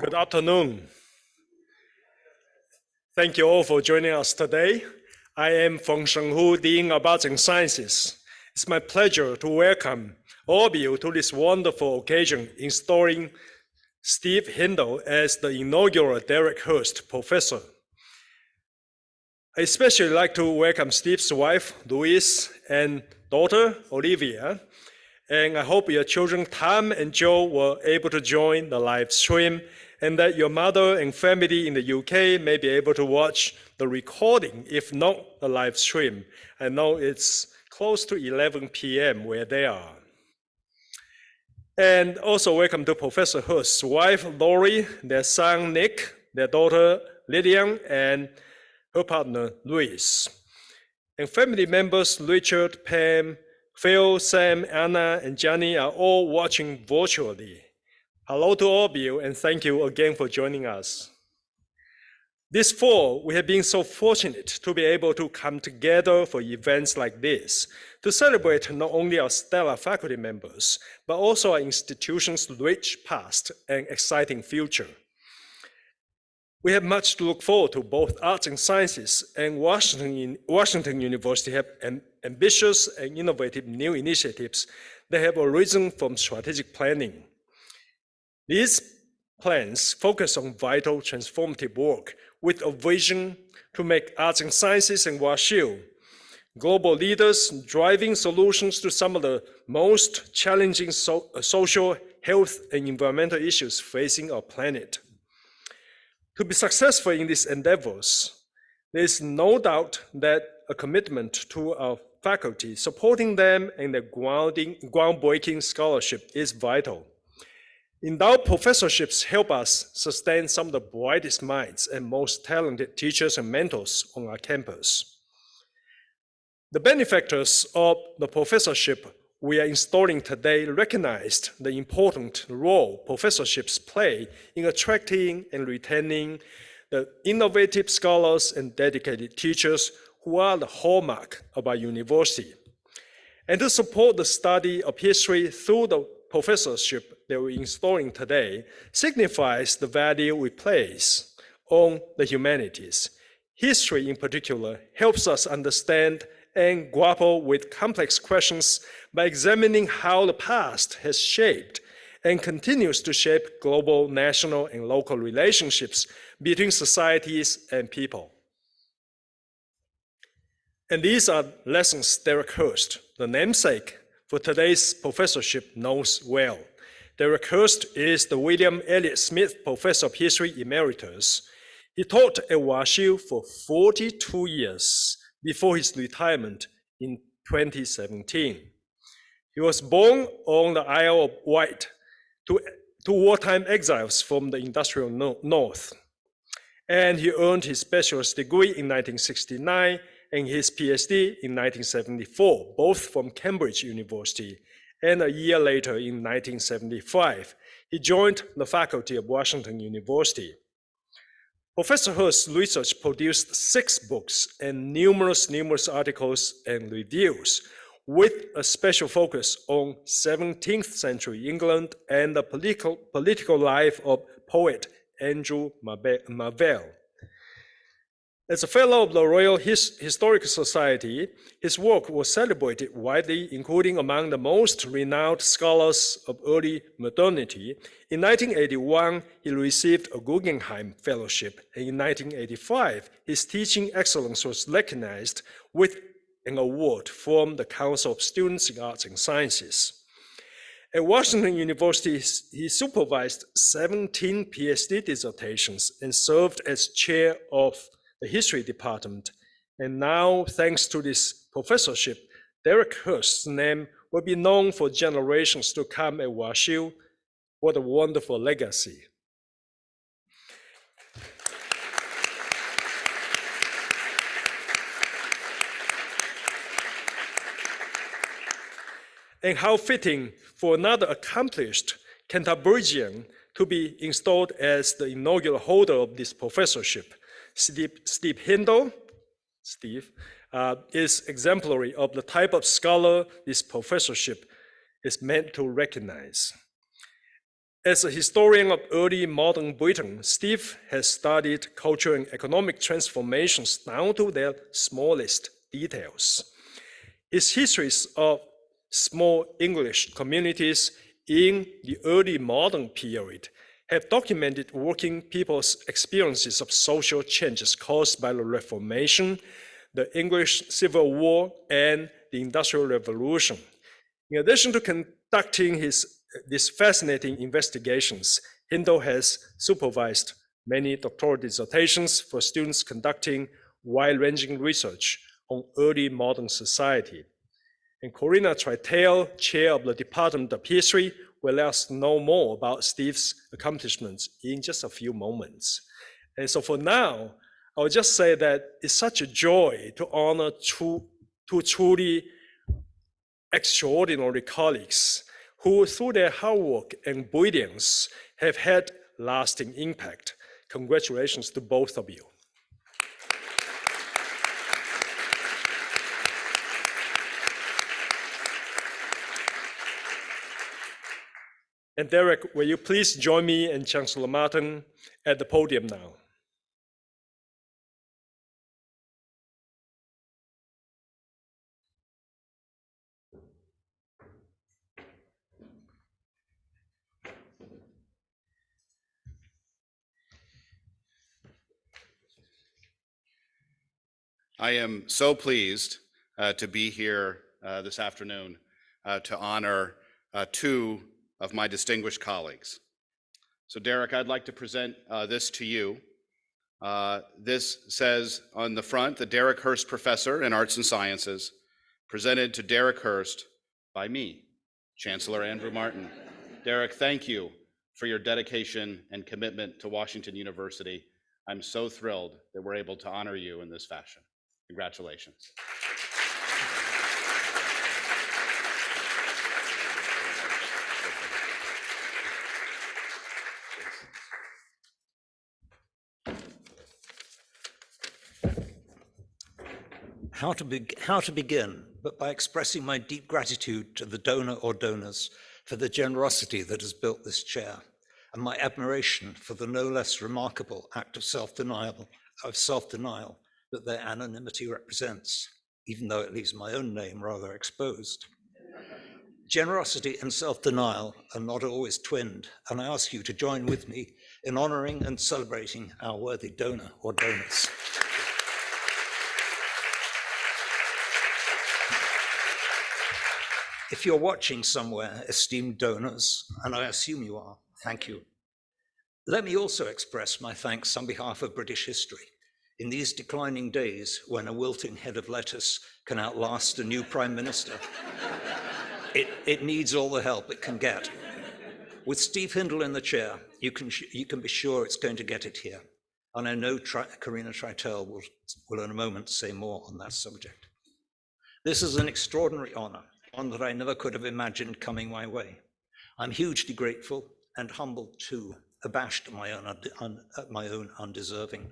Good afternoon. Thank you all for joining us today. I am Feng Shenghu, Dean of Arts and Sciences. It's my pleasure to welcome all of you to this wonderful occasion installing Steve Hindle as the inaugural Derek Hirst Professor. I especially like to welcome Steve's wife, Louise, and daughter, Olivia. And I hope your children, Tom and Joe, were able to join the live stream, and that your mother and family in the UK may be able to watch the recording, if not the live stream. I know it's close to 11 p.m. where they are. And also welcome to Professor Hirst's wife, Lori, their son, Nick, their daughter, Lillian, and her partner, Louise. And family members, Richard, Pam, Phil, Sam, Anna, and Johnny are all watching virtually. Hello to all of you, and thank you again for joining us. This fall, we have been so fortunate to be able to come together for events like this to celebrate not only our stellar faculty members, but also our institution's rich past and exciting future. We have much to look forward to. Both Arts and Sciences and Washington University have ambitious and innovative new initiatives that have arisen from strategic planning. These plans focus on vital transformative work with a vision to make Arts and Sciences and WashU global leaders driving solutions to some of the most challenging social, health, and environmental issues facing our planet. To be successful in these endeavors, there is no doubt that a commitment to our faculty, supporting them and their groundbreaking scholarship is vital. Endowed professorships help us sustain some of the brightest minds and most talented teachers and mentors on our campus. The benefactors of the professorship we are installing today recognized the important role professorships play in attracting and retaining the innovative scholars and dedicated teachers who are the hallmark of our university. And to support the study of history through the professorship that we're installing today signifies the value we place on the humanities. History in particular helps us understand and grapple with complex questions by examining how the past has shaped and continues to shape global, national, and local relationships between societies and people. And these are lessons Derek Hirst, the namesake for today's professorship, knows well. Derek Hirst is the William Elliott Smith Professor of History Emeritus. He taught at WashU for 42 years before his retirement in 2017. He was born on the Isle of Wight to wartime exiles from the industrial North. And he earned his bachelor's degree in 1969 and his PhD in 1974, both from Cambridge University. And a year later, in 1975, he joined the faculty of Washington University. Professor Hirst's research produced 6 books and numerous articles and reviews with a special focus on 17th century England and the political life of poet Andrew Marvell. As a fellow of the Royal Historical Society, his work was celebrated widely, including among the most renowned scholars of early modernity. In 1981, he received a Guggenheim Fellowship, and in 1985, his teaching excellence was recognized with an award from the Council of Students in Arts and Sciences. At Washington University, he supervised 17 PhD dissertations and served as chair of the history department. And now, thanks to this professorship, Derek Hirst's name will be known for generations to come at WashU. What a wonderful legacy. And how fitting for another accomplished Cantabrigian to be installed as the inaugural holder of this professorship. Steve Hindle, is exemplary of the type of scholar this professorship is meant to recognize. As a historian of early modern Britain, Steve has studied cultural and economic transformations down to their smallest details. His histories of small English communities in the early modern period have documented working people's experiences of social changes caused by the Reformation, the English Civil War, and the Industrial Revolution. In addition to conducting these fascinating investigations, Hindle has supervised many doctoral dissertations for students conducting wide-ranging research on early modern society. And Corina Tritel, chair of the Department of History, will let us know more about Steve's accomplishments in just a few moments. And so for now, I'll just say that it's such a joy to honor two truly extraordinary colleagues who, through their hard work and brilliance, have had lasting impact. Congratulations to both of you. And Derek, will you please join me and Chancellor Martin at the podium now? I am so pleased to be here this afternoon to honor two of my distinguished colleagues. So Derek, I'd like to present this to you. This says on the front, the Derek Hirst Professor in Arts and Sciences, presented to Derek Hirst by me, Chancellor Andrew Martin. Derek, thank you for your dedication and commitment to Washington University. I'm so thrilled that we're able to honor you in this fashion. Congratulations. How to begin, but by expressing my deep gratitude to the donor or donors for the generosity that has built this chair, and my admiration for the no less remarkable act of self-denial that their anonymity represents, even though it leaves my own name rather exposed. Generosity and self-denial are not always twinned, and I ask you to join with me in honoring and celebrating our worthy donor or donors. If you're watching somewhere, esteemed donors, and I assume you are, thank you. Let me also express my thanks on behalf of British history. In these declining days, when a wilting head of lettuce can outlast a new prime minister, it needs all the help it can get. With Steve Hindle in the chair, you can be sure it's going to get it here. And I know Corina Tritel will in a moment say more on that subject. This is an extraordinary honor, one that I never could have imagined coming my way. I'm hugely grateful and humbled too, abashed at my own undeserving.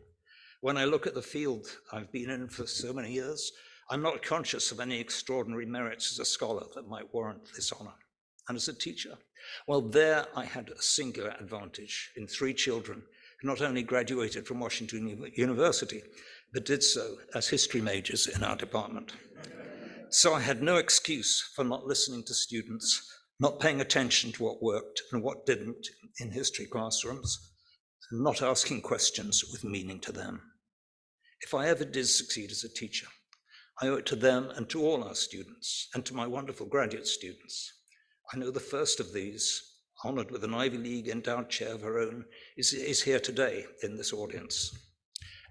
When I look at the field I've been in for so many years, I'm not conscious of any extraordinary merits as a scholar that might warrant this honor. And as a teacher, well, there I had a singular advantage in 3 children who not only graduated from Washington University, but did so as history majors in our department. So I had no excuse for not listening to students, not paying attention to what worked and what didn't in history classrooms, and not asking questions with meaning to them. If I ever did succeed as a teacher, I owe it to them and to all our students and to my wonderful graduate students. I know the first of these, honored with an Ivy League endowed chair of her own, is here today in this audience.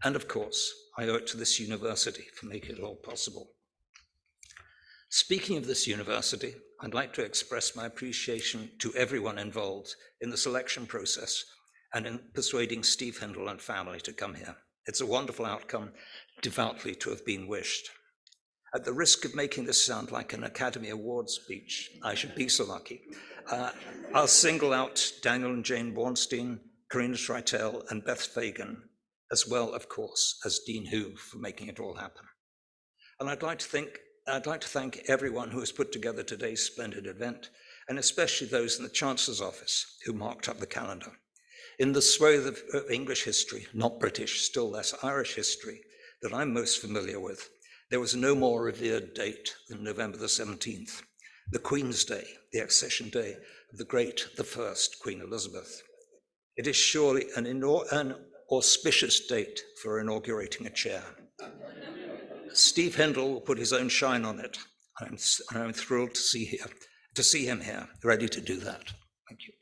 And of course, I owe it to this university for making it all possible. Speaking of this university, I'd like to express my appreciation to everyone involved in the selection process and in persuading Steve Hindle and family to come here. It's a wonderful outcome, devoutly to have been wished. At the risk of making this sound like an Academy Awards speech, I should be so lucky, I'll single out Daniel and Jane Bornstein, Corina Tritel, and Beth Fagan, as well, of course, as Dean Hu for making it all happen. And I'd like to thank everyone who has put together today's splendid event, and especially those in the Chancellor's office who marked up the calendar. In the swathe of English history, not British, still less Irish history, that I'm most familiar with, there was no more revered date than November the 17th, the Queen's Day, the accession day of the great, the first Queen Elizabeth. It is surely an auspicious date for inaugurating a chair. Steve Hindle will put his own shine on it. I'm thrilled to see him here, ready to do that. Thank you.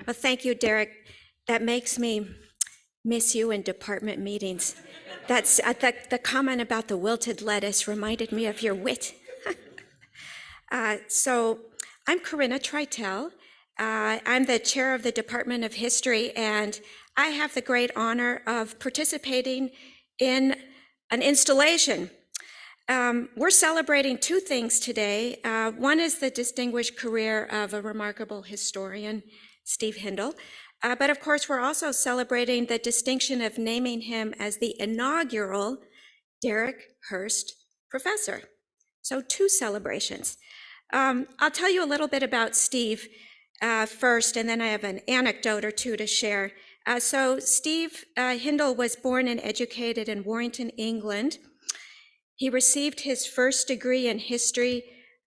Well, thank you, Derek. That makes me miss you in department meetings. That's the comment about the wilted lettuce reminded me of your wit. So I'm Corinna Tritel. I'm the chair of the Department of History, and I have the great honor of participating in an installation. We're celebrating two things today. One is the distinguished career of a remarkable historian, Steve Hindle. But of course, we're also celebrating the distinction of naming him as the inaugural Derek Hirst Professor. So two celebrations. I'll tell you a little bit about Steve first, and then I have an anecdote or two to share. So Steve Hindle was born and educated in Warrington, England. He received his first degree in history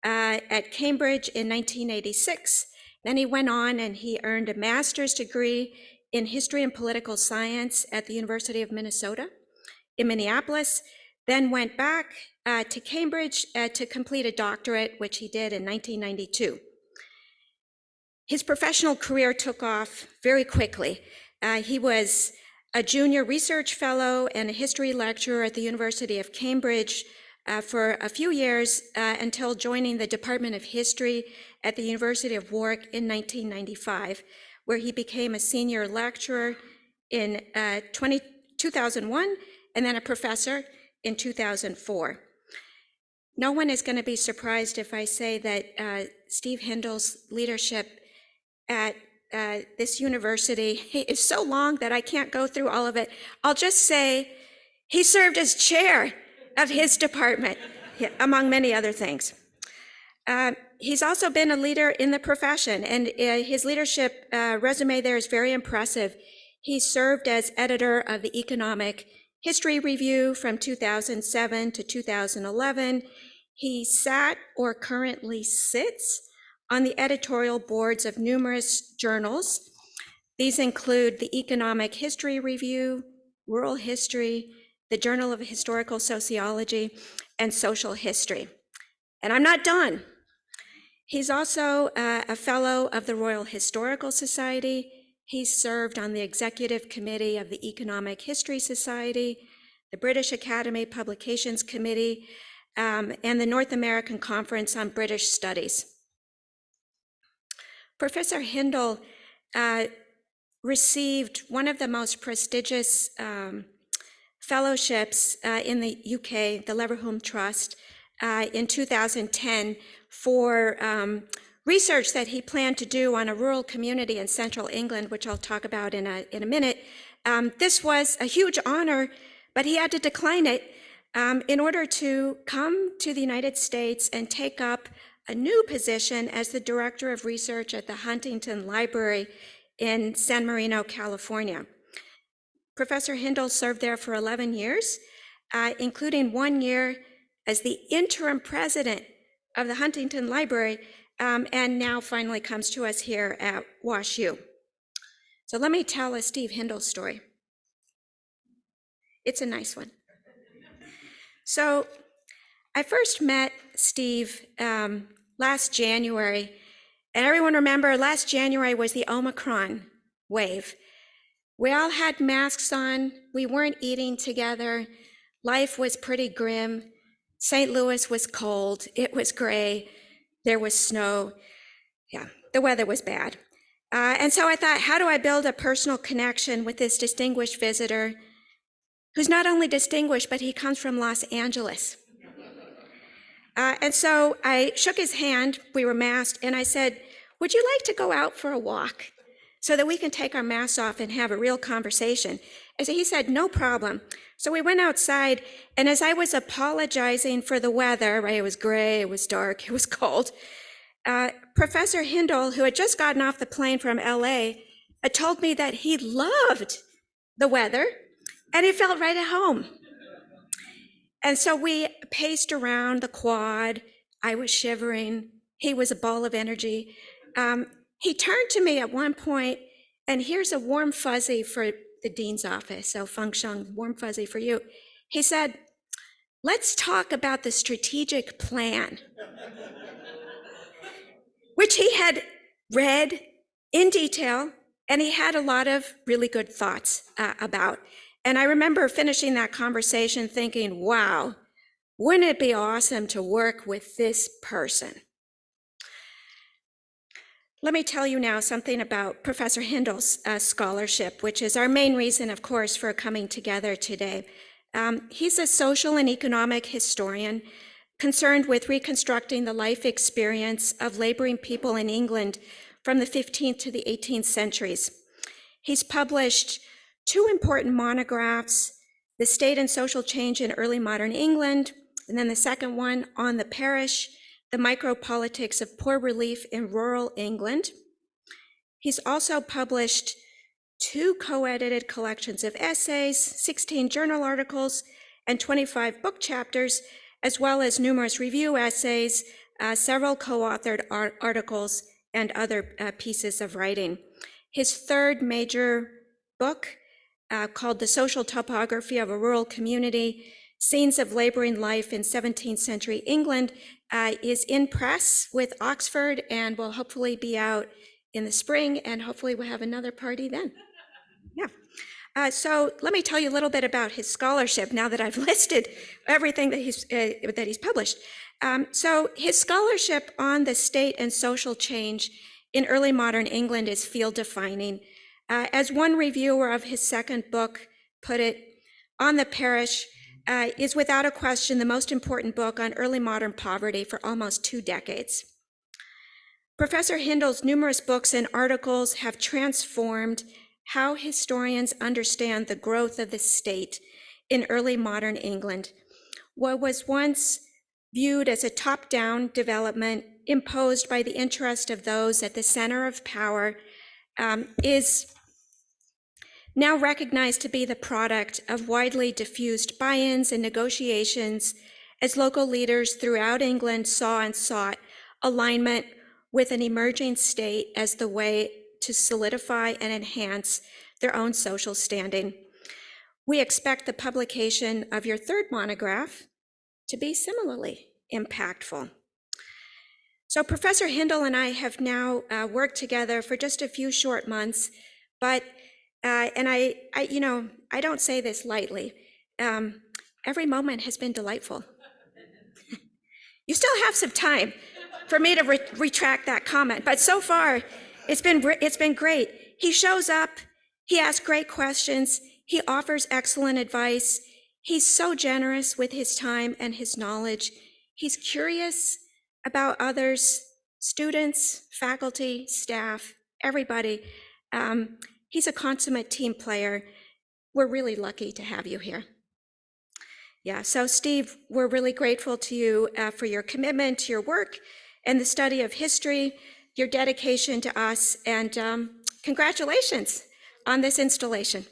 at Cambridge in 1986. Then he went on and he earned a master's degree in history and political science at the University of Minnesota in Minneapolis, then went back to Cambridge to complete a doctorate, which he did in 1992. His professional career took off very quickly. He was a junior research fellow and a history lecturer at the University of Cambridge for a few years until joining the Department of History at the University of Warwick in 1995, where he became a senior lecturer in 2001 and then a professor in 2004. No one is going to be surprised if I say that Steve Hindle's leadership at this university is so long that I can't go through all of it. I'll just say he served as chair of his department, among many other things. He's also been a leader in the profession, and his leadership resume there is very impressive. He served as editor of the Economic History Review from 2007 to 2011. He sat or currently sits on the editorial boards of numerous journals. These include the Economic History Review, Rural History, the Journal of Historical Sociology, and Social History. And I'm not done. He's also a fellow of the Royal Historical Society. He's served on the executive committee of the Economic History Society, the British Academy Publications Committee, and the North American Conference on British Studies. Professor Hindle received one of the most prestigious fellowships in the UK, the Leverhulme Trust, in 2010 for research that he planned to do on a rural community in central England, which I'll talk about in a minute. This was a huge honor, but he had to decline it in order to come to the United States and take up a new position as the Director of Research at the Huntington Library in San Marino, California. Professor Hindle served there for 11 years, including 1 year as the interim president of the Huntington Library, and now finally comes to us here at WashU. So let me tell a Steve Hindle story. It's a nice one. So I first met Steve last January, and everyone remember last January was the Omicron wave. We all had masks on, we weren't eating together, life was pretty grim. St. Louis was cold, it was gray, there was snow. Yeah, the weather was bad. And so I thought, how do I build a personal connection with this distinguished visitor? who's not only distinguished, but he comes from Los Angeles. And so I shook his hand, we were masked, and I said, would you like to go out for a walk so that we can take our masks off and have a real conversation? And so he said, no problem. So we went outside, and as I was apologizing for the weather, right, it was gray, it was dark, it was cold, Professor Hindle, who had just gotten off the plane from LA, told me that he loved the weather and he felt right at home. And so we paced around the quad. I was shivering. He was a ball of energy. He turned to me at one point, and here's a warm fuzzy for the dean's office. So Feng Sheng, warm fuzzy for you. He said, let's talk about the strategic plan, which he had read in detail, and he had a lot of really good thoughts about. And I remember finishing that conversation thinking, wow, wouldn't it be awesome to work with this person? Let me tell you now something about Professor Hindle's scholarship, which is our main reason, of course, for coming together today. He's a social and economic historian concerned with reconstructing the life experience of laboring people in England from the 15th to the 18th centuries. He's published 2 important monographs, The State and Social Change in Early Modern England, and then the second one on the parish, The Micropolitics of Poor Relief in Rural England. He's also published 2 co-edited collections of essays, 16 journal articles, and 25 book chapters, as well as numerous review essays, several co-authored articles, and other pieces of writing. His third major book, called The Social Topography of a Rural Community, Scenes of Laboring Life in 17th Century England, is in press with Oxford and will hopefully be out in the spring, and hopefully we'll have another party then. Yeah. So let me tell you a little bit about his scholarship now that I've listed everything that he's published. So his scholarship on the state and social change in early modern England is field defining. As one reviewer of his second book put it, On the Parish is without a question the most important book on early modern poverty for almost 2 decades. Professor Hindle's numerous books and articles have transformed how historians understand the growth of the state in early modern England. What was once viewed as a top-down development imposed by the interest of those at the center of power is now recognized to be the product of widely diffused buy-ins and negotiations as local leaders throughout England saw and sought alignment with an emerging state as the way to solidify and enhance their own social standing. We expect the publication of your third monograph to be similarly impactful. So Professor Hindle and I have now worked together for just a few short months, but and I don't say this lightly. Every moment has been delightful. You still have some time for me to retract that comment, but so far it's been great. He shows up, he asks great questions, he offers excellent advice. He's so generous with his time and his knowledge. He's curious about others, students, faculty, staff, everybody. He's a consummate team player. We're really lucky to have you here. Yeah, so Steve, we're really grateful to you for your commitment to your work and the study of history, your dedication to us, and congratulations on this installation.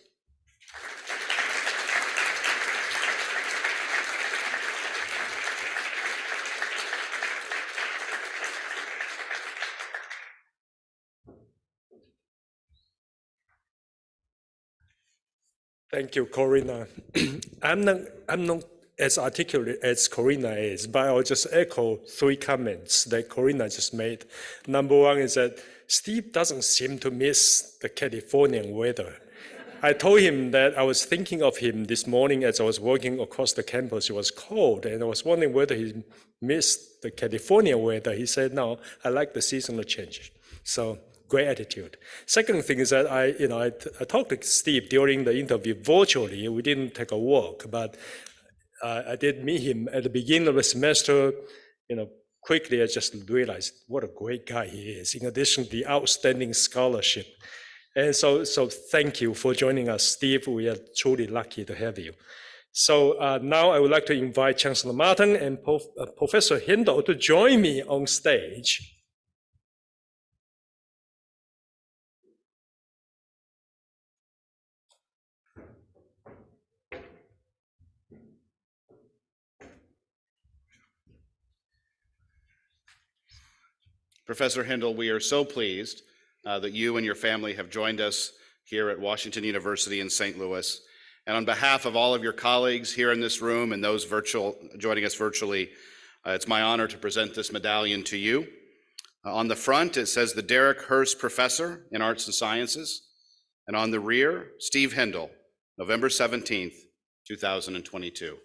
Thank you, Corina. I'm not as articulate as Corina is, but I'll just echo 3 comments that Corina just made. Number one is that Steve doesn't seem to miss the Californian weather. I told him that I was thinking of him this morning as I was walking across the campus. It was cold, and I was wondering whether he missed the California weather. He said, no, I like the seasonal change. So great attitude. Second thing is that I talked to Steve during the interview virtually. We didn't take a walk, but I did meet him at the beginning of the semester. Quickly I just realized what a great guy he is, in addition to the outstanding scholarship. And so thank you for joining us, Steve. We are truly lucky to have you. So now I would like to invite Chancellor Martin and Professor Hindle to join me on stage. Professor Hindle, we are so pleased that you and your family have joined us here at Washington University in St. Louis. And on behalf of all of your colleagues here in this room and those joining us virtually, it's my honor to present this medallion to you. On the front, it says the Derek Hirst Professor in Arts and Sciences. And on the rear, Steve Hindle, November 17th, 2022.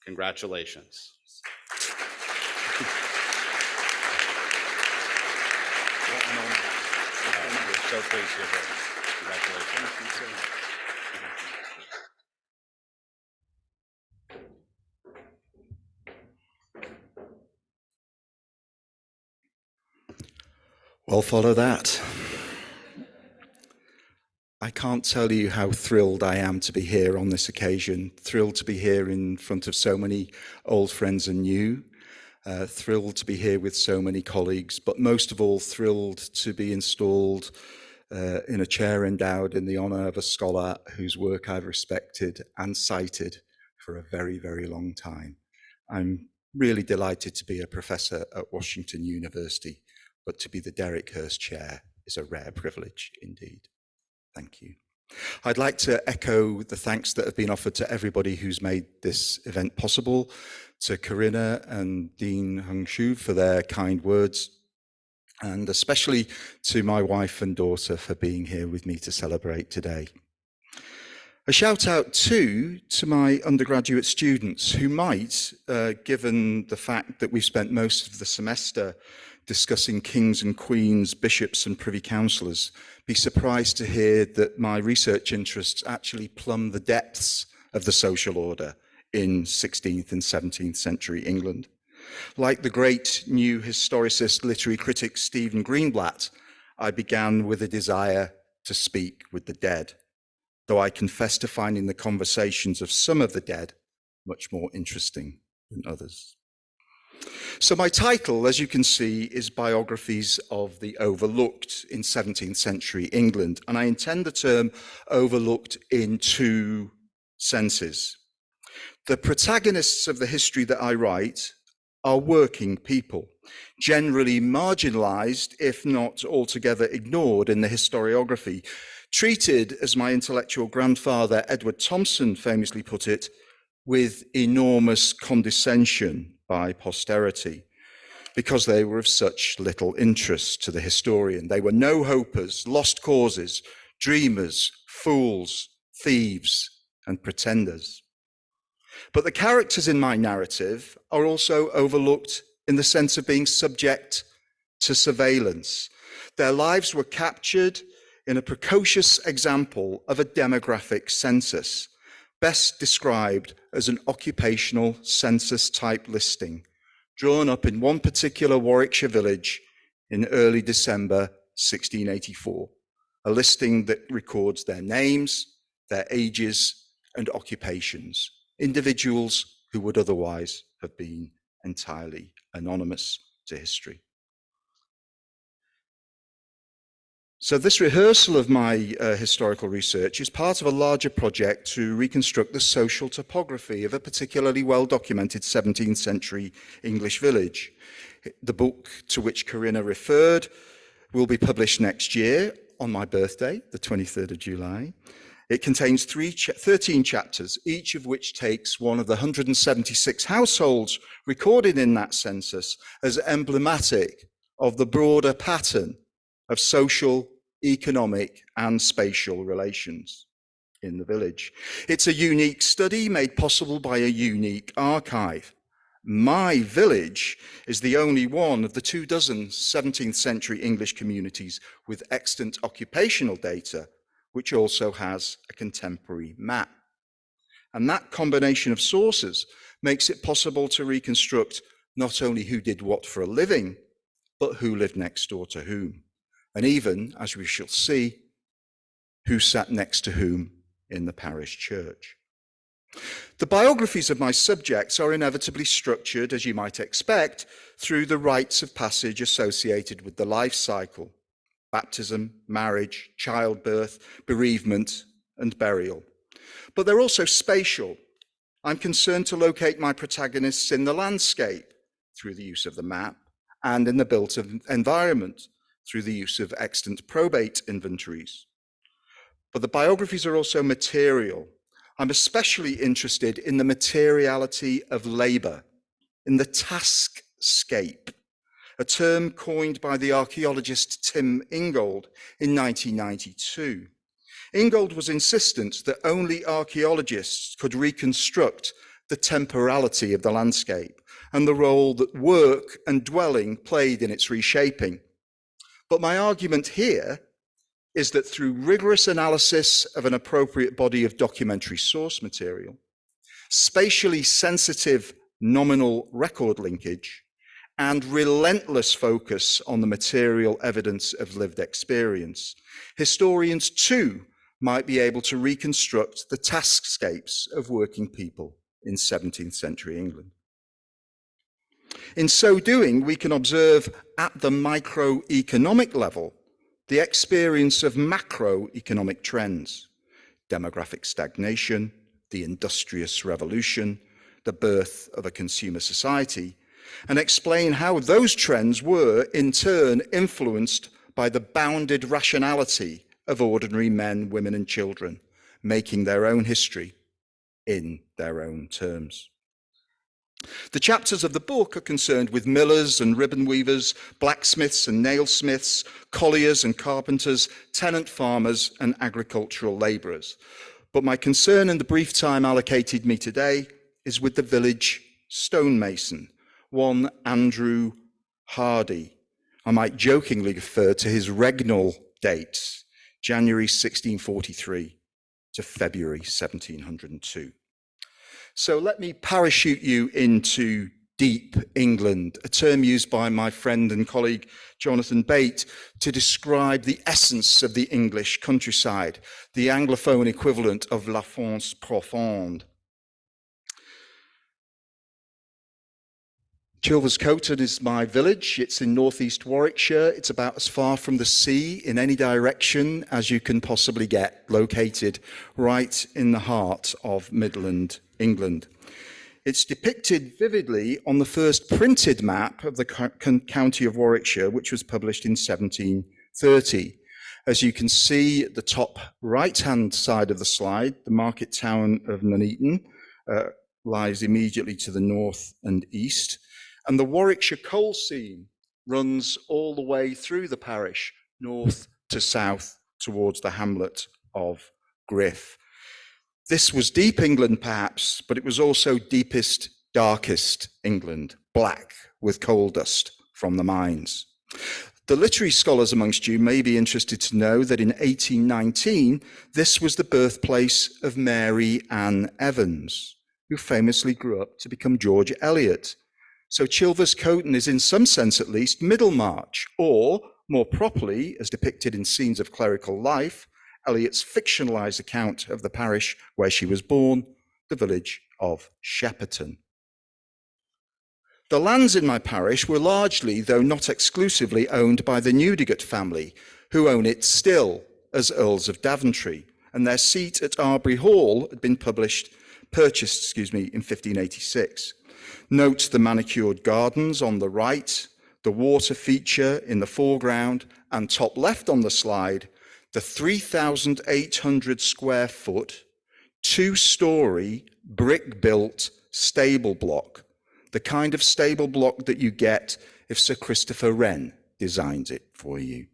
Congratulations. We're so pleased to have you. Congratulations. Well, follow that. I can't tell you how thrilled I am to be here on this occasion, thrilled to be here in front of so many old friends and new, thrilled to be here with so many colleagues, but most of all thrilled to be installed in a chair endowed in the honor of a scholar whose work I've respected and cited for a very, very long time. I'm really delighted to be a professor at Washington University, but to be the Derek Hirst Chair is a rare privilege indeed. Thank you. I'd like to echo the thanks that have been offered to everybody who's made this event possible, to Corinna and Dean Hung-Shu for their kind words, and especially to my wife and daughter for being here with me to celebrate today. A shout out too to my undergraduate students who might, given the fact that we've spent most of the semester discussing kings and queens, bishops and privy councillors, be surprised to hear that my research interests actually plumb the depths of the social order in 16th and 17th century England. Like the great new historicist, literary critic Stephen Greenblatt, I began with a desire to speak with the dead, though I confess to finding the conversations of some of the dead much more interesting than others. So my title, as you can see, is Biographies of the Overlooked in 17th century England, and I intend the term overlooked in two senses. The protagonists of the history that I write are working people, generally marginalized, if not altogether ignored in the historiography, treated, as my intellectual grandfather Edward Thompson famously put it, with enormous condescension by posterity, because they were of such little interest to the historian. They were no-hopers, lost causes, dreamers, fools, thieves, and pretenders. But the characters in my narrative are also overlooked in the sense of being subject to surveillance. Their lives were captured in a precocious example of a demographic census, best described as an occupational census-type listing, drawn up in one particular Warwickshire village in early December 1684, a listing that records their names, their ages, and occupations, individuals who would otherwise have been entirely anonymous to history. So this rehearsal of my historical research is part of a larger project to reconstruct the social topography of a particularly well-documented 17th century English village. The book to which Corinna referred will be published next year on my birthday, the 23rd of July. It contains 13 chapters, each of which takes one of the 176 households recorded in that census as emblematic of the broader pattern of social, economic, and spatial relations in the village. It's a unique study made possible by a unique archive, My village is the only one of the 24 17th century English communities with extant occupational data, which also has a contemporary map. And that combination of sources makes it possible to reconstruct not only who did what for a living, but who lived next door to whom. And even, as we shall see, who sat next to whom in the parish church. The biographies of my subjects are inevitably structured, as you might expect, through the rites of passage associated with the life cycle: baptism, marriage, childbirth, bereavement, and burial. But they're also spatial. I'm concerned to locate my protagonists in the landscape through the use of the map, and in the built environment through the use of extant probate inventories. But the biographies are also material. I'm especially interested in the materiality of labor, in the taskscape, a term coined by the archaeologist Tim Ingold in 1992. Ingold was insistent that only archaeologists could reconstruct the temporality of the landscape and the role that work and dwelling played in its reshaping. But my argument here is that through rigorous analysis of an appropriate body of documentary source material, spatially sensitive nominal record linkage, and relentless focus on the material evidence of lived experience, historians too might be able to reconstruct the taskscapes of working people in 17th century England. In so doing, we can observe at the microeconomic level the experience of macroeconomic trends: demographic stagnation, the industrious revolution, the birth of a consumer society, and explain how those trends were in turn influenced by the bounded rationality of ordinary men, women, and children, making their own history in their own terms. The chapters of the book are concerned with millers and ribbon weavers, blacksmiths and nailsmiths, colliers and carpenters, tenant farmers and agricultural labourers. But my concern in the brief time allocated me today is with the village stonemason, one Andrew Hardy. I might jokingly refer to his regnal dates, January 1643 to February 1702. So let me parachute you into deep England, a term used by my friend and colleague Jonathan Bate to describe the essence of the English countryside, the Anglophone equivalent of la France profonde. Chilvers Coton is my village. It's in northeast Warwickshire. It's about as far from the sea in any direction as you can possibly get, located right in the heart of Midland, England. It's depicted vividly on the first printed map of the county of Warwickshire, which was published in 1730. As you can see at the top right-hand side of the slide, the market town of Nuneaton lies immediately to the north and east. And the Warwickshire coal seam runs all the way through the parish, north to south, towards the hamlet of Griff. This was deep England, perhaps, but it was also deepest, darkest England, black with coal dust from the mines. The literary scholars amongst you may be interested to know that in 1819, this was the birthplace of Mary Ann Evans, who famously grew up to become George Eliot. So Chilvers Coton is, in some sense at least, Middlemarch, or, more properly, as depicted in Scenes of Clerical Life, Eliot's fictionalized account of the parish where she was born, the village of Shepperton. The lands in my parish were largely, though not exclusively, owned by the Newdigate family, who own it still as Earls of Daventry, and their seat at Arbury Hall had been purchased in 1586. Note the manicured gardens on the right, the water feature in the foreground, and top left on the slide, the 3,800 square foot, 2-story, brick-built stable block, the kind of stable block that you get if Sir Christopher Wren designs it for you.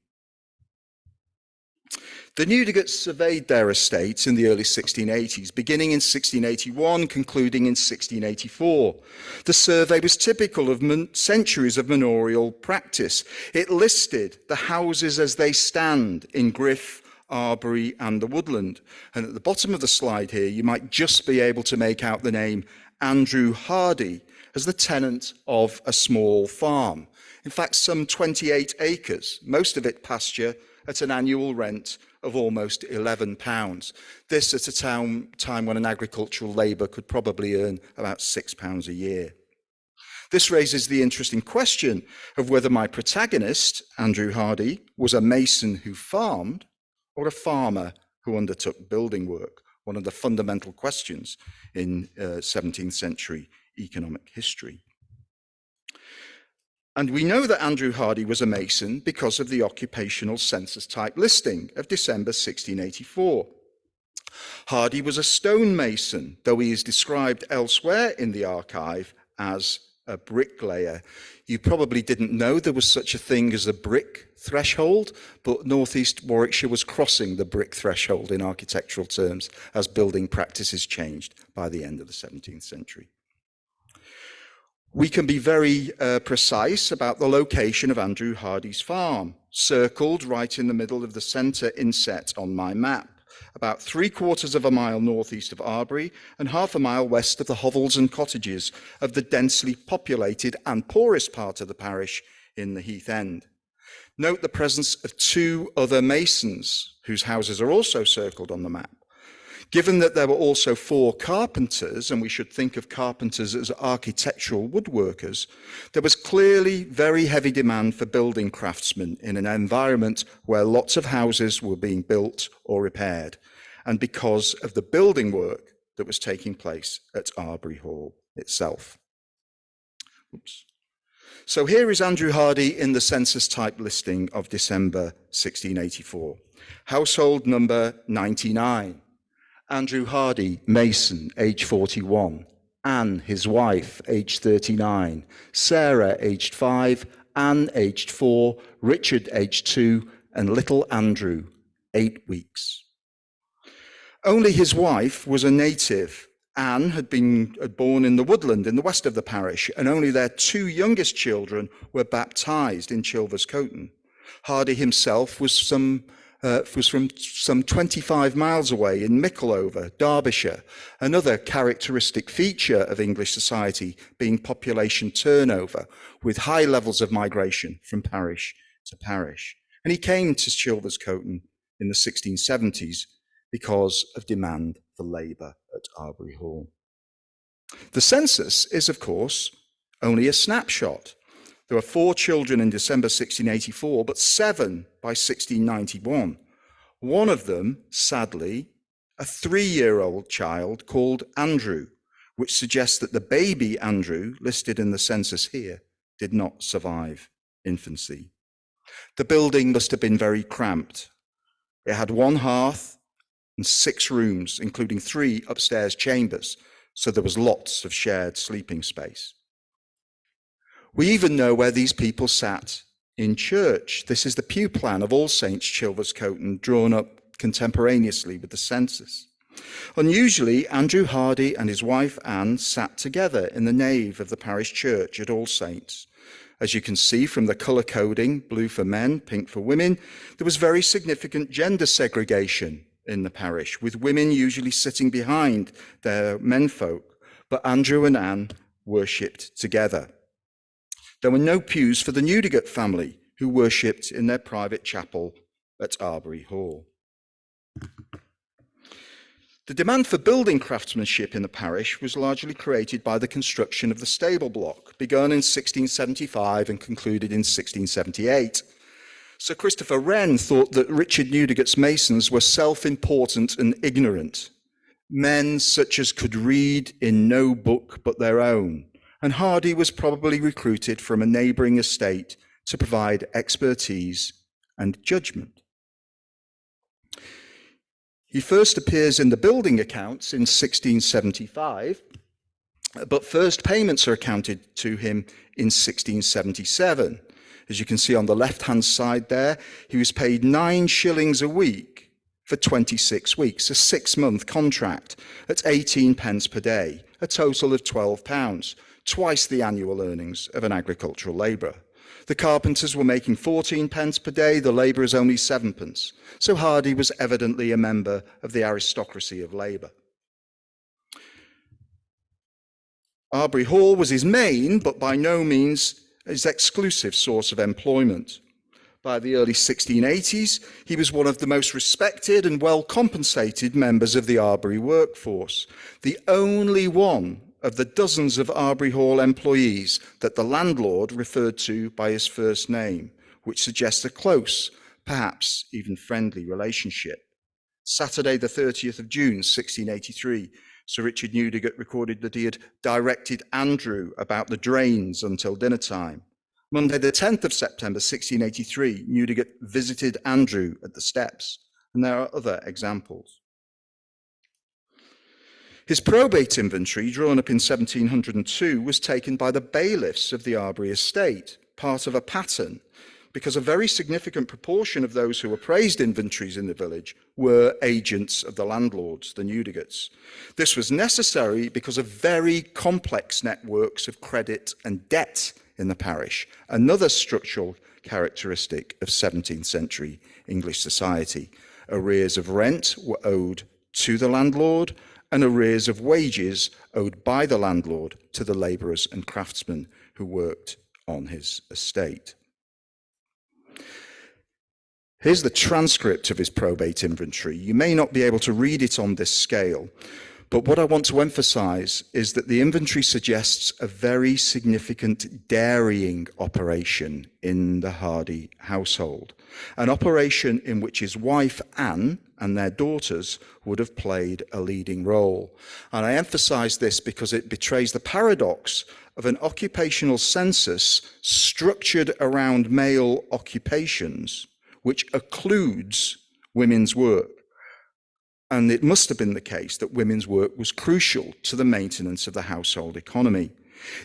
The Newdigates surveyed their estates in the early 1680s, beginning in 1681, concluding in 1684. The survey was typical of centuries of manorial practice. It listed the houses as they stand in Griff, Arbury, and the Woodland. And at the bottom of the slide here, you might just be able to make out the name Andrew Hardy as the tenant of a small farm. In fact, some 28 acres, most of it pasture, at an annual rent of almost £11. This at a time when an agricultural labour could probably earn about £6 a year. This raises the interesting question of whether my protagonist, Andrew Hardy, was a mason who farmed or a farmer who undertook building work, one of the fundamental questions in 17th century economic history. And we know that Andrew Hardy was a mason because of the occupational census type listing of December 1684. Hardy was a stonemason, though he is described elsewhere in the archive as a bricklayer. You probably didn't know there was such a thing as a brick threshold, but northeast Warwickshire was crossing the brick threshold in architectural terms as building practices changed by the end of the 17th century. We can be very precise about the location of Andrew Hardy's farm, circled right in the middle of the centre inset on my map, about 3/4 of a mile northeast of Arbury and half a mile west of the hovels and cottages of the densely populated and poorest part of the parish in the Heath End. Note the presence of 2 other masons, whose houses are also circled on the map. Given that there were also 4 carpenters, and we should think of carpenters as architectural woodworkers, there was clearly very heavy demand for building craftsmen in an environment where lots of houses were being built or repaired, and because of the building work that was taking place at Arbury Hall itself. Oops. So here is Andrew Hardy in the census type listing of December 1684. Household number 99. Andrew Hardy, mason, age 41. Anne, his wife, age 39. Sarah, aged 5. Anne, aged 4. Richard, aged 2. And little Andrew, 8 weeks. Only his wife was a native. Anne had been born in the Woodland in the west of the parish, and only their 2 youngest children were baptized in Chilvers Coton. Hardy himself was from some 25 miles away in Mickleover, Derbyshire, another characteristic feature of English society being population turnover, with high levels of migration from parish to parish. And he came to Chilvers Coton in the 1670s because of demand for labour at Arbury Hall. The census is, of course, only a snapshot. There were 4 children in December 1684, but 7 by 1691. One of them, sadly, a 3-year-old child called Andrew, which suggests that the baby Andrew, listed in the census here, did not survive infancy. The building must have been very cramped. It had 1 hearth and 6 rooms, including 3 upstairs chambers, so there was lots of shared sleeping space. We even know where these people sat in church. This is the pew plan of All Saints, Chilvers Coton, drawn up contemporaneously with the census. Unusually, Andrew Hardy and his wife Anne sat together in the nave of the parish church at All Saints. As you can see from the colour coding, blue for men, pink for women, there was very significant gender segregation in the parish, with women usually sitting behind their menfolk, but Andrew and Anne worshipped together. There were no pews for the Newdigate family, who worshipped in their private chapel at Arbury Hall. The demand for building craftsmanship in the parish was largely created by the construction of the stable block, begun in 1675 and concluded in 1678. Sir Christopher Wren thought that Richard Newdigate's masons were self-important and ignorant, men such as could read in no book but their own, and Hardy was probably recruited from a neighbouring estate to provide expertise and judgment. He first appears in the building accounts in 1675, but first payments are accounted to him in 1677. As you can see on the left-hand side there, he was paid 9 shillings a week for 26 weeks, a 6-month contract at 18 pence per day, a total of £12, twice the annual earnings of an agricultural labourer. The carpenters were making 14 pence per day, the labourers only 7 pence. So Hardy was evidently a member of the aristocracy of labour. Arbury Hall was his main, but by no means his exclusive source of employment. By the early 1680s, he was one of the most respected and well-compensated members of the Arbury workforce, the only one of the dozens of Arbury Hall employees that the landlord referred to by his first name, which suggests a close, perhaps even friendly relationship. Saturday, the 30th of June, 1683, Sir Richard Newdigate recorded that he had directed Andrew about the drains until dinner time. Monday, the 10th of September, 1683, Newdigate visited Andrew at the steps, and there are other examples. His probate inventory, drawn up in 1702, was taken by the bailiffs of the Arbury estate, part of a pattern, because a very significant proportion of those who appraised inventories in the village were agents of the landlords, the Newdigates. This was necessary because of very complex networks of credit and debt in the parish, another structural characteristic of 17th century English society. Arrears of rent were owed to the landlord, and arrears of wages owed by the landlord to the labourers and craftsmen who worked on his estate. Here's the transcript of his probate inventory. You may not be able to read it on this scale, but what I want to emphasize is that the inventory suggests a very significant dairying operation in the Hardy household, an operation in which his wife Anne and their daughters would have played a leading role. And I emphasize this because it betrays the paradox of an occupational census structured around male occupations, which occludes women's work. And it must have been the case that women's work was crucial to the maintenance of the household economy.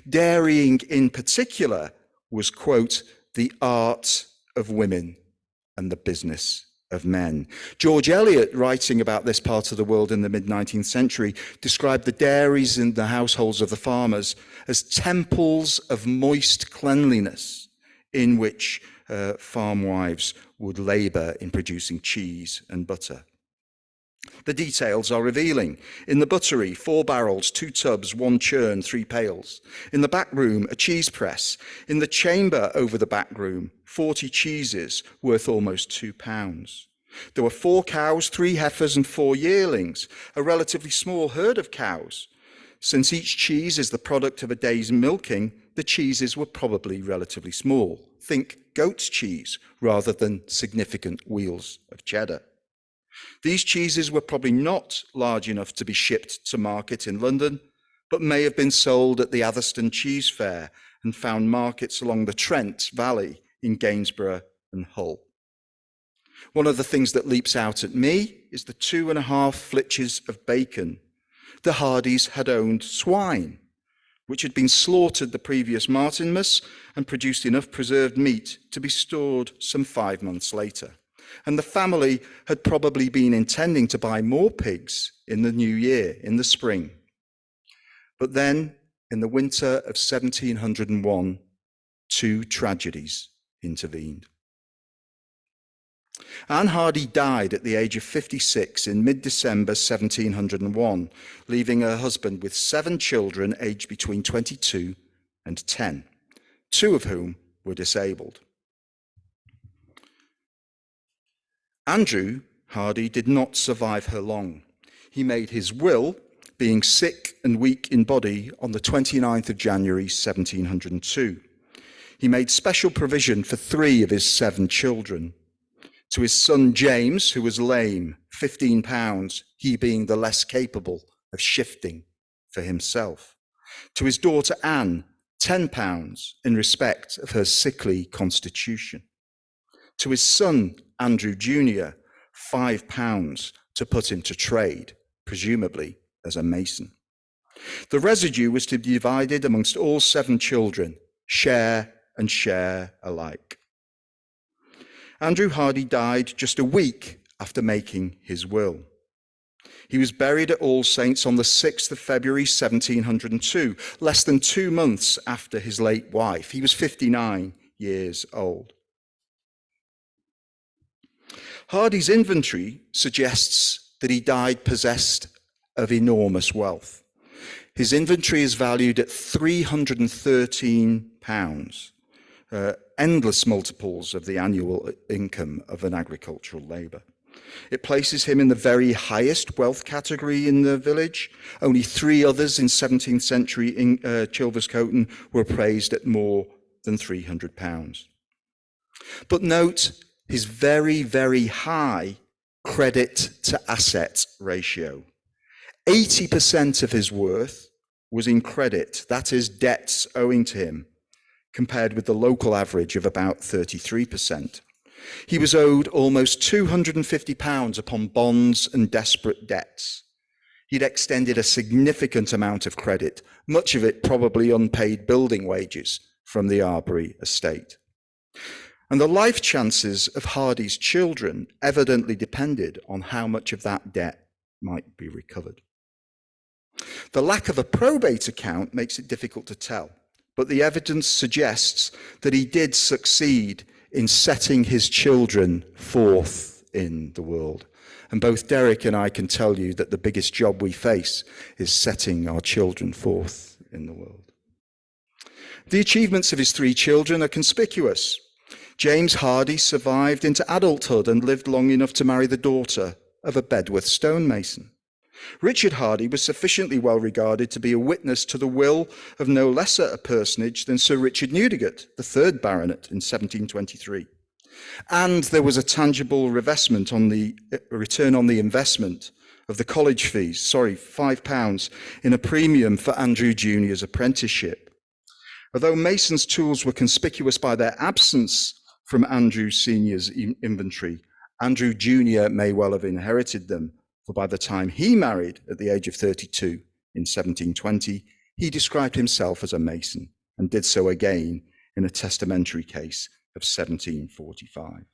Dairying in particular was, quote, the art of women and the business of men. George Eliot, writing about this part of the world in the mid-19th century, described the dairies in the households of the farmers as temples of moist cleanliness in which farm wives would labour in producing cheese and butter. The details are revealing. In the buttery, 4 barrels, 2 tubs, 1 churn, 3 pails. In the back room, a cheese press. In the chamber over the back room, 40 cheeses worth almost £2. There were 4 cows, 3 heifers and 4 yearlings, a relatively small herd of cows. Since each cheese is the product of a day's milking, the cheeses were probably relatively small. Think goat's cheese rather than significant wheels of cheddar. These cheeses were probably not large enough to be shipped to market in London, but may have been sold at the Atherstone Cheese Fair and found markets along the Trent Valley in Gainsborough and Hull. One of the things that leaps out at me is the 2.5 flitches of bacon. The Hardys had owned swine, which had been slaughtered the previous Martinmas and produced enough preserved meat to be stored some 5 months later. And the family had probably been intending to buy more pigs in the new year, in the spring. But then, in the winter of 1701, 2 tragedies intervened. Anne Hardy died at the age of 56 in mid-December 1701, leaving her husband with 7 children aged between 22 and 10, 2 of whom were disabled. Andrew Hardy did not survive her long. He made his will, being sick and weak in body, on the 29th of January 1702. He made special provision for 3 of his 7 children. To his son James, who was lame, £15, he being the less capable of shifting for himself. To his daughter Anne, £10 in respect of her sickly constitution. To his son Andrew Jr., £5 to put him to trade, presumably as a mason. The residue was to be divided amongst all 7 children, share and share alike. Andrew Hardy died just a week after making his will. He was buried at All Saints on the 6th of February 1702, less than 2 months after his late wife. He was 59 years old. Hardy's inventory suggests that he died possessed of enormous wealth. His inventory is valued at £313, endless multiples of the annual income of an agricultural labor. It places him in the very highest wealth category in the village. Only 3 others in 17th century Chilverscoaton were appraised at more than £300. But note his very, very high credit to asset ratio. 80% of his worth was in credit, that is, debts owing to him, compared with the local average of about 33%. He was owed almost £250 upon bonds and desperate debts. He'd extended a significant amount of credit, much of it probably unpaid building wages from the Arbury estate. And the life chances of Hardy's children evidently depended on how much of that debt might be recovered. The lack of a probate account makes it difficult to tell, but the evidence suggests that he did succeed in setting his children forth in the world. And both Derek and I can tell you that the biggest job we face is setting our children forth in the world. The achievements of his 3 children are conspicuous. James Hardy survived into adulthood and lived long enough to marry the daughter of a Bedworth stonemason. Richard Hardy was sufficiently well regarded to be a witness to the will of no lesser a personage than Sir Richard Newdigate, the 3rd Baronet, in 1723. And there was a tangible return on the investment of the college fees, £5, in a premium for Andrew Jr.'s apprenticeship. Although Mason's tools were conspicuous by their absence from Andrew Sr.'s inventory, Andrew Jr. may well have inherited them, for by the time he married at the age of 32 in 1720, he described himself as a Mason and did so again in a testamentary case of 1745.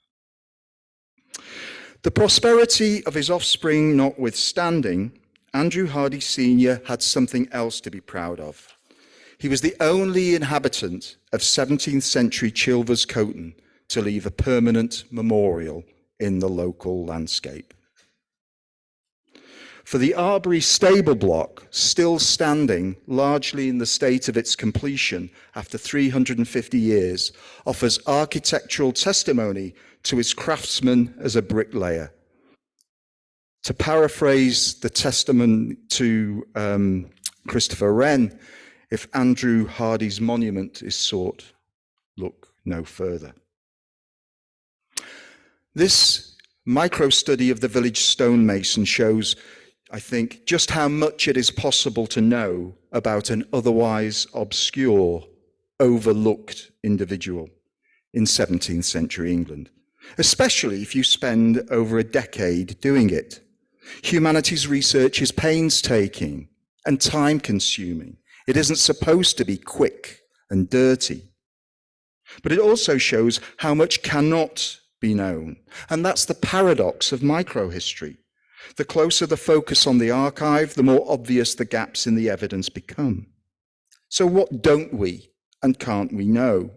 The prosperity of his offspring notwithstanding, Andrew Hardy Sr. had something else to be proud of. He was the only inhabitant of 17th century Chilverscoaton to leave a permanent memorial in the local landscape. For the Arbury stable block, still standing largely in the state of its completion after 350 years, offers architectural testimony to his craftsman as a bricklayer. To paraphrase the testament to Christopher Wren, if Andrew Hardy's monument is sought, look no further. This micro-study of the village stonemason shows, I think, just how much it is possible to know about an otherwise obscure, overlooked individual in 17th century England, especially if you spend over a decade doing it. Humanities research is painstaking and time-consuming. It isn't supposed to be quick and dirty. But it also shows how much cannot be known, and that's the paradox of microhistory. The closer the focus on the archive, the more obvious the gaps in the evidence become. So what don't we and can't we know?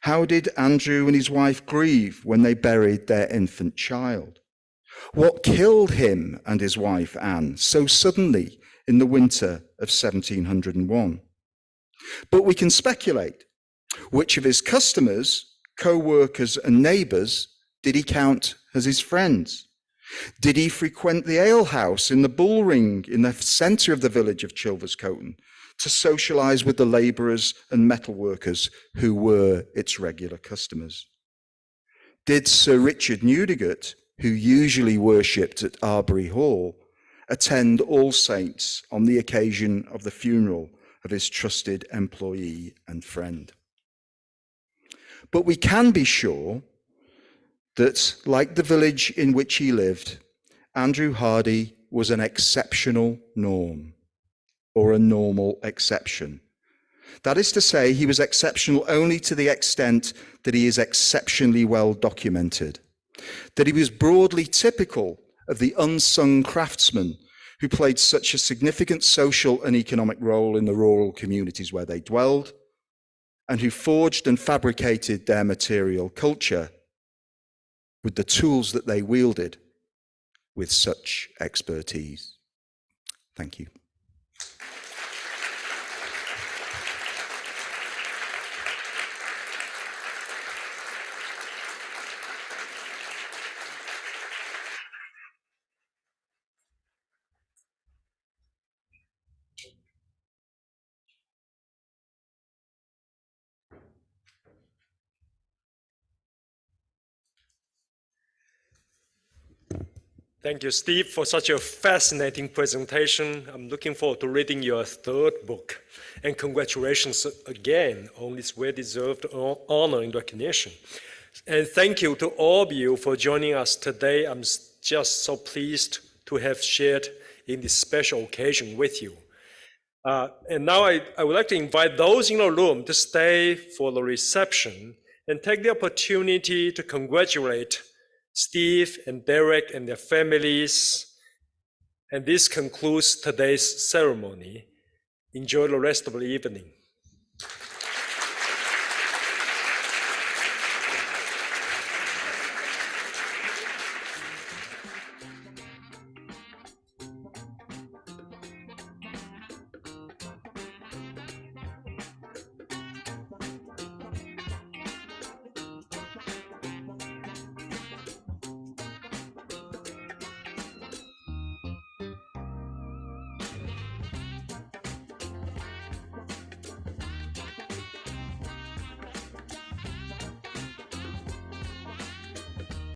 How did Andrew and his wife grieve when they buried their infant child? What killed him and his wife Anne so suddenly in the winter of 1701? But we can speculate. Which of his customers, co-workers and neighbours did he count as his friends? Did he frequent the alehouse in the Bullring in the centre of the village of Chilverscoaton to socialise with the labourers and metalworkers who were its regular customers? Did Sir Richard Newdigate, who usually worshipped at Arbury Hall, attend All Saints on the occasion of the funeral of his trusted employee and friend? But we can be sure that, like the village in which he lived, Andrew Hardy was an exceptional norm, or a normal exception. That is to say, he was exceptional only to the extent that he is exceptionally well documented. that he was broadly typical of the unsung craftsmen who played such a significant social and economic role in the rural communities where they dwelled, and who forged and fabricated their material culture with the tools that they wielded with such expertise. Thank you. Thank you, Steve, for such a fascinating presentation. I'm looking forward to reading your third book. And congratulations again on this well-deserved honor and recognition. And thank you to all of you for joining us today. I'm just so pleased to have shared in this special occasion with you. And now I would like to invite those in the room to stay for the reception and take the opportunity to congratulate Steve and Derek and their families. And this concludes today's ceremony. Enjoy the rest of the evening.